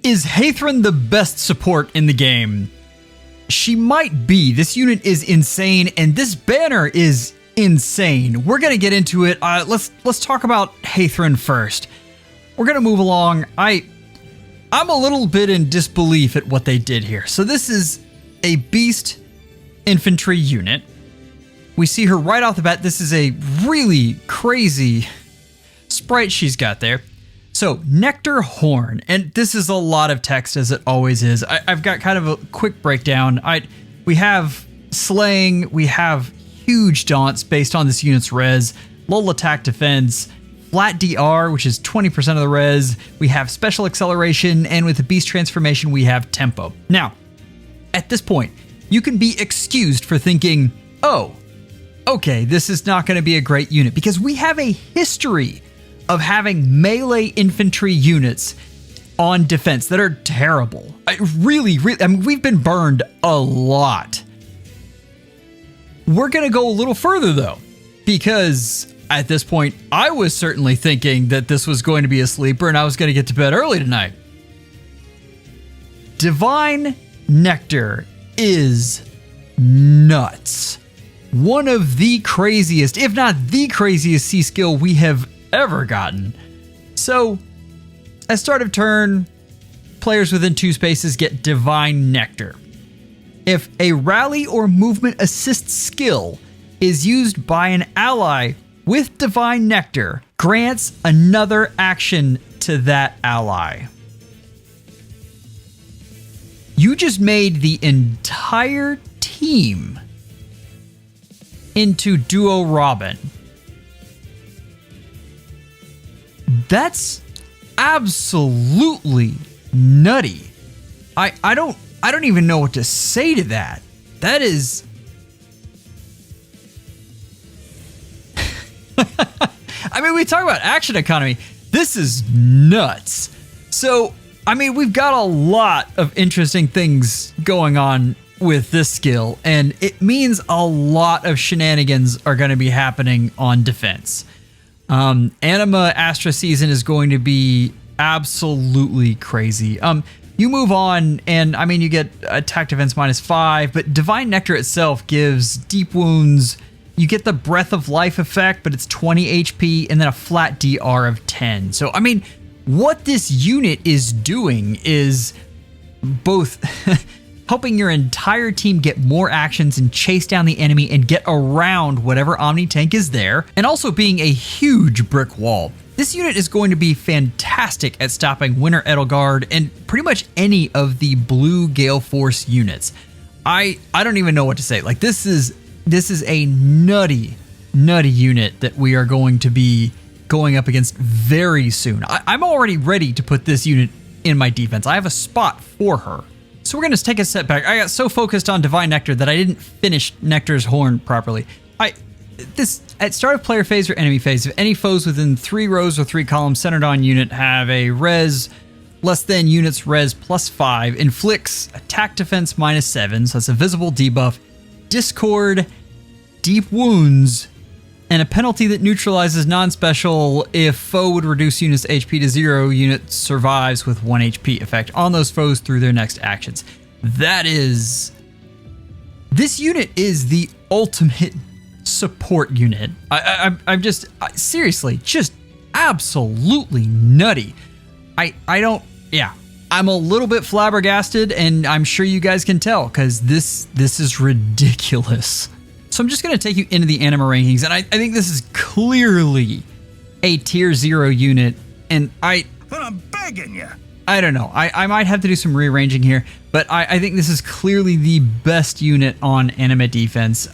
Is Heidrún the best support in the game? She might be. This unit is insane, and this banner is insane. We're gonna get into it. Let's talk about Heidrún first. We're gonna move along. I'm a little bit in disbelief at what they did here. So this is a beast infantry unit. We see her right off the bat. This is a really crazy sprite she's got there. So, Nectar Horn, and this is a lot of text as it always is. I've got kind of a quick breakdown. We have slaying, we have huge daunts based on this unit's res, lull attack defense, flat DR, which is 20% of the res, we have special acceleration, and with the beast transformation, we have tempo. Now, at this point, you can be excused for thinking, oh, okay, this is not going to be a great unit, because we have a history of having melee infantry units on defense that are terrible. I mean, we've been burned a lot. We're gonna go a little further though, because at this point, I was certainly thinking that this was going to be a sleeper and I was gonna get to bed early tonight. Divine Nectar is nuts. One of the craziest, if not the craziest C skill we have ever gotten. So, at start of turn, players within 2 spaces get Divine Nectar. If a rally or movement assist skill is used by an ally with Divine Nectar, grants another action to that ally. You just made the entire team into Duo Robin. That's absolutely nutty. I don't even know what to say to that. That is I mean, we talk about action economy. This is nuts. So, I mean, we've got a lot of interesting things going on with this skill, and it means a lot of shenanigans are going to be happening on defense. Anima Astra season is going to be absolutely crazy. You move on, and I mean, you get attack defense -5, but Divine Nectar itself gives deep wounds. You get the Breath of Life effect, but it's 20 HP, and then a flat DR of 10. So, I mean, what this unit is doing is both helping your entire team get more actions and chase down the enemy and get around whatever Omni tank is there, and also being a huge brick wall. This unit is going to be fantastic at stopping Winter Edelgard and pretty much any of the blue Gale Force units. I don't even know what to say. Like, this is a nutty unit that we are going to be going up against very soon. I'm already ready to put this unit in my defense. I have a spot for her. So we're going to take a step back. I got so focused on Divine Nectar that I didn't finish Nectar's Horn properly. At start of player phase or enemy phase, if any foes within 3 rows or 3 columns centered on unit have a res less than unit's res +5, inflicts attack defense -7, so that's a visible debuff, discord, deep wounds, and a penalty that neutralizes non-special if foe would reduce unit's HP to 0, unit survives with 1 HP effect on those foes through their next actions. This unit is the ultimate support unit. I'm just, seriously, just absolutely nutty. I'm a little bit flabbergasted, and I'm sure you guys can tell, because this is ridiculous. So I'm just going to take you into the anima rankings, and I think this is clearly a tier 0 unit, and I'm begging you. I don't know. I might have to do some rearranging here, but I think this is clearly the best unit on anima defense.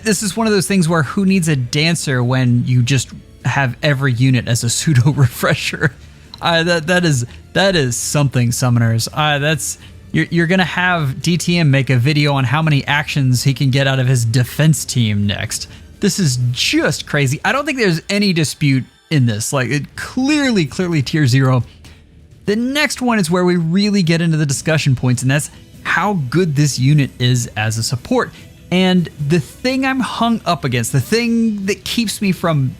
This is one of those things where who needs a dancer when you just have every unit as a pseudo refresher? That is something, summoners. You're gonna have DTM make a video on how many actions he can get out of his defense team next. This is just crazy. I don't think there's any dispute in this. Like, it clearly tier 0. The next one is where we really get into the discussion points, and that's how good this unit is as a support. And the thing I'm hung up against, the thing that keeps me from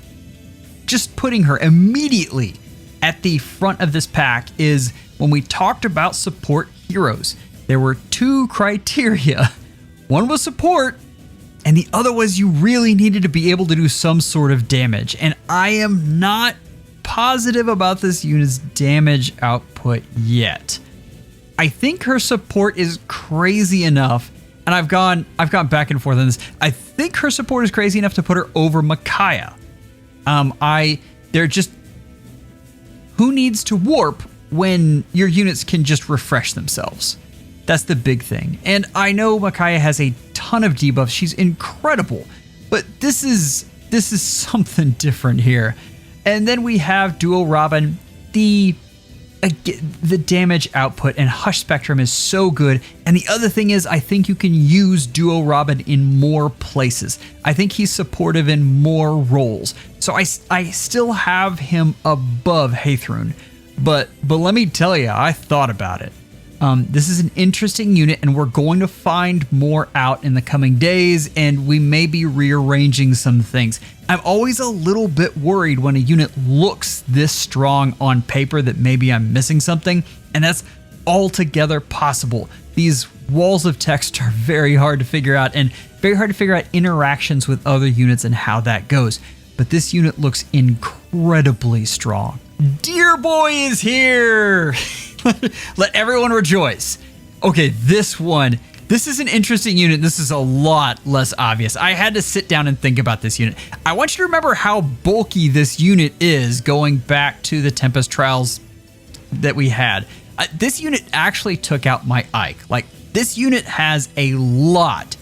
just putting her immediately at the front of this pack is when we talked about support heroes, there were 2 criteria. One was support, and the other was you really needed to be able to do some sort of damage. And I am not positive about this unit's damage output yet. I think her support is crazy enough, and I've gone back and forth on this. I think her support is crazy enough to put her over Micaiah. They're just, who needs to warp when your units can just refresh themselves? That's the big thing. And I know Micaiah has a ton of debuffs. She's incredible, but this is something different here. And then we have Duo Robin. The damage output and Hush Spectrum is so good. And the other thing is, I think you can use Duo Robin in more places. I think he's supportive in more roles. So I still have him above Heiðrún. But let me tell you, I thought about it. This is an interesting unit, and we're going to find more out in the coming days, and we may be rearranging some things. I'm always a little bit worried when a unit looks this strong on paper that maybe I'm missing something, and that's altogether possible. These walls of text are very hard to figure out, and very hard to figure out interactions with other units and how that goes. But this unit looks incredibly strong. Dear Boy is here! Let everyone rejoice. Okay, this is an interesting unit. This is a lot less obvious. I had to sit down and think about this unit. I want you to remember how bulky this unit is going back to the Tempest Trials that we had. This unit actually took out my Ike. Like, this unit has a lot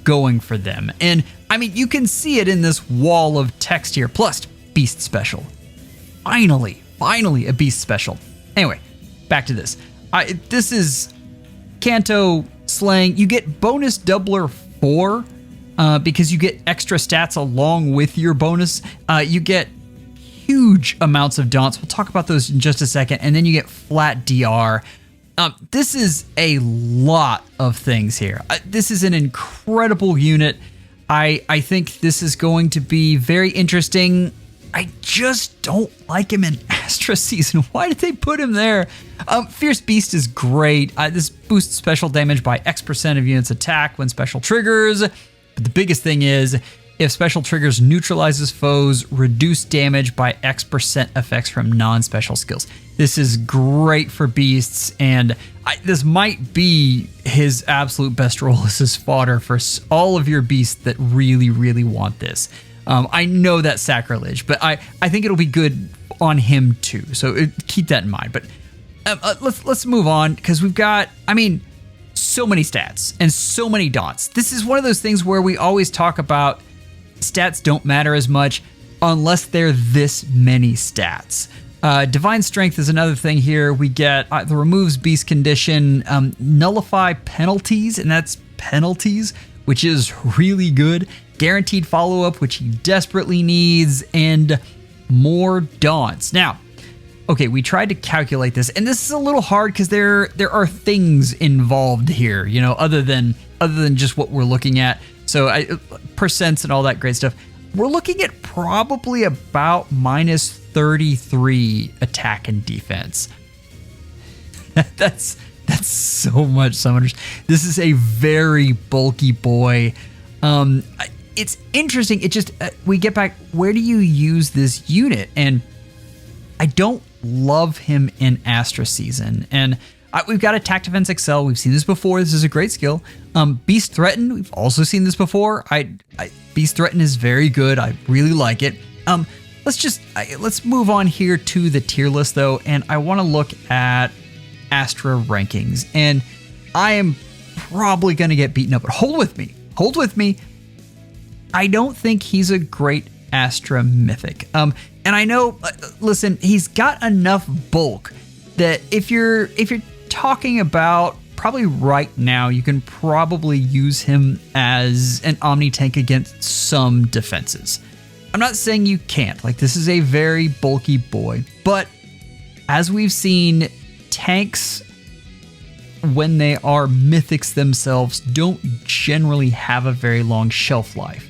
going for them. And I mean, you can see it in this wall of text here, plus Beast Special. Finally a Beast Special. Anyway, back to this. This is Canto Slaying. You get bonus doubler 4 because you get extra stats along with your bonus. You get huge amounts of daunts. We'll talk about those in just a second. And then you get flat DR. This is a lot of things here. This is an incredible unit. I think this is going to be very interesting. I just don't like him in Astra Season. Why did they put him there? Fierce Beast is great. This boosts special damage by X% of units attack when special triggers. But the biggest thing is, if special triggers neutralizes foes, reduce damage by X% effects from non-special skills. This is great for beasts, and this might be his absolute best role as his fodder for all of your beasts that really, really want this. I know that's sacrilege, but I think it'll be good on him too. So keep that in mind. But let's move on, because we've got, so many stats and so many daunts. This is one of those things where we always talk about stats don't matter as much unless they're this many stats. Divine Strength is another thing here. We get the removes beast condition, nullify penalties, and that's penalties, which is really good. Guaranteed follow-up, which he desperately needs, and more daunts. Now, okay, we tried to calculate this, and this is a little hard because there are things involved here, other than just what we're looking at. So percents and all that great stuff. We're looking at probably about minus 33 attack and defense. That's so much summoners. This is a very bulky boy. It's interesting. It just, we get back, where do you use this unit? And I don't love him in Astra Season. And we've got Attack Defense Excel. We've seen this before. This is a great skill. Beast Threaten, we've also seen this before. Beast Threaten is very good. I really like it. Let's move on here to the tier list though. And I want to look at Astra rankings. And I am probably going to get beaten up, but hold with me. I don't think he's a great Astra Mythic. And I know, listen, he's got enough bulk that if you're talking about probably right now, you can probably use him as an Omni tank against some defenses. I'm not saying you can't. Like, this is a very bulky boy, but as we've seen, tanks, when they are mythics themselves, don't generally have a very long shelf life.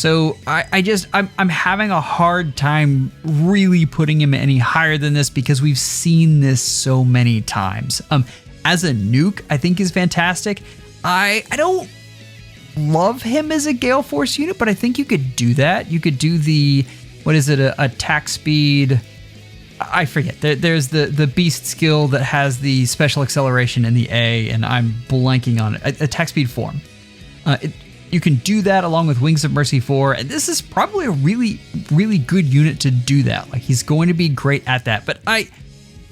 So I'm having a hard time really putting him any higher than this because we've seen this so many times. As a nuke, I think is fantastic. I don't love him as a Gale Force unit, but I think you could do that. You could do the, what is it, attack speed? I forget. There's the beast skill that has the special acceleration in the A, and I'm blanking on it. Attack speed form. You can do that along with Wings of Mercy 4, and this is probably a really, really good unit to do that. Like, he's going to be great at that. But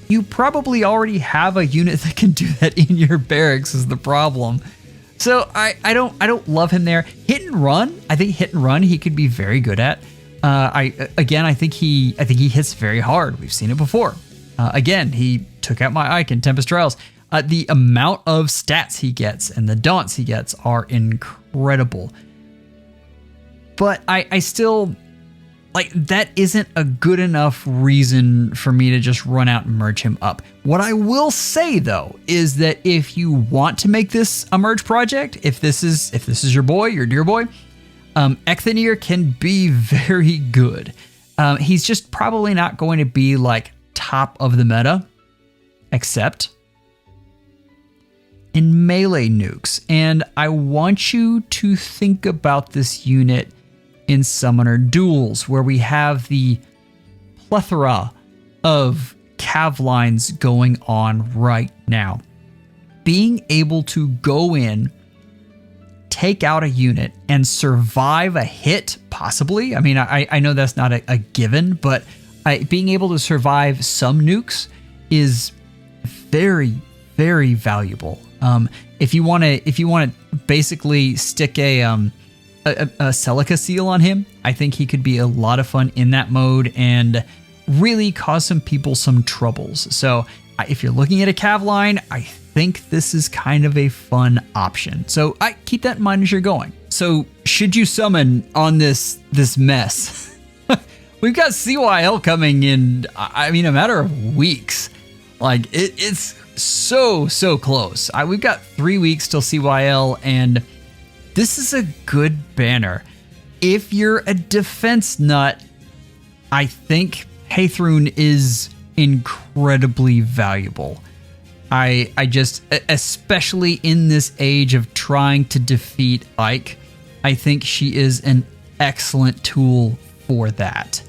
you probably already have a unit that can do that in your barracks is the problem. So I don't love him there. Hit and run. I think hit and run he could be very good at. I think he hits very hard. We've seen it before. Again, he took out my Ike in Tempest Trials. The amount of stats he gets and the daunts he gets are incredible. But I still, like, that isn't a good enough reason for me to just run out and merge him up. What I will say, though, is that if you want to make this a merge project, if this is your boy, your dear boy, Eikþyrnir can be very good. He's just probably not going to be like top of the meta, except in melee nukes. And I want you to think about this unit in summoner duels, where we have the plethora of cav lines going on right now. Being able to go in, take out a unit, and survive a hit, possibly. I mean, I know that's not a given, but being able to survive some nukes is very, very valuable. If you want to basically stick a Celica seal on him, I think he could be a lot of fun in that mode and really cause some people some troubles. So if you're looking at a cav line, I think this is kind of a fun option. So I keep that in mind as you're going. So should you summon on this mess? We've got CYL coming in, I mean, a matter of weeks. Like, it's so close. We've got 3 weeks till CYL, and this is a good banner. If you're a defense nut, I think Heiðrún is incredibly valuable. I just, especially in this age of trying to defeat Ike, I think she is an excellent tool for that.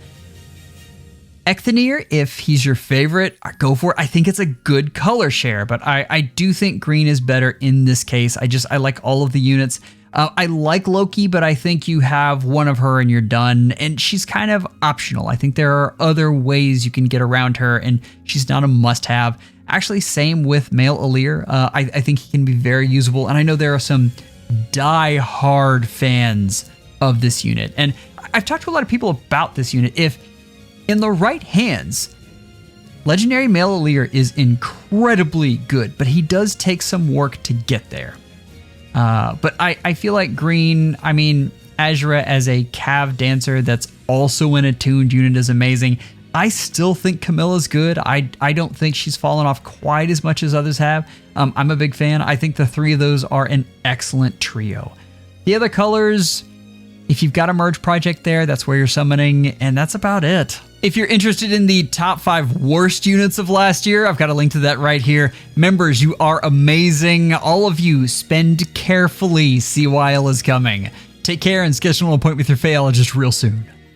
Eikþyrnir, if he's your favorite, go for it. I think it's a good color share, but I do think green is better in this case. I like all of the units. I like Loki, but I think you have one of her and you're done, and she's kind of optional. I think there are other ways you can get around her, and she's not a must-have. Actually, same with Male Alir. I think he can be very usable, and I know there are some die-hard fans of this unit, and I've talked to a lot of people about this unit. If in the right hands, Legendary Male Alir is incredibly good, but he does take some work to get there. But I feel like green, I mean, Azura as a cav dancer that's also an attuned unit is amazing. I still think Camilla's good. I don't think she's fallen off quite as much as others have. I'm a big fan. I think the three of those are an excellent trio. The other colors, if you've got a merge project there, that's where you're summoning, and that's about it. If you're interested in the top 5 worst units of last year, I've got a link to that right here. Members, you are amazing. All of you, spend carefully. CYL is coming. Take care and schedule an appointment with your FEHologist real soon.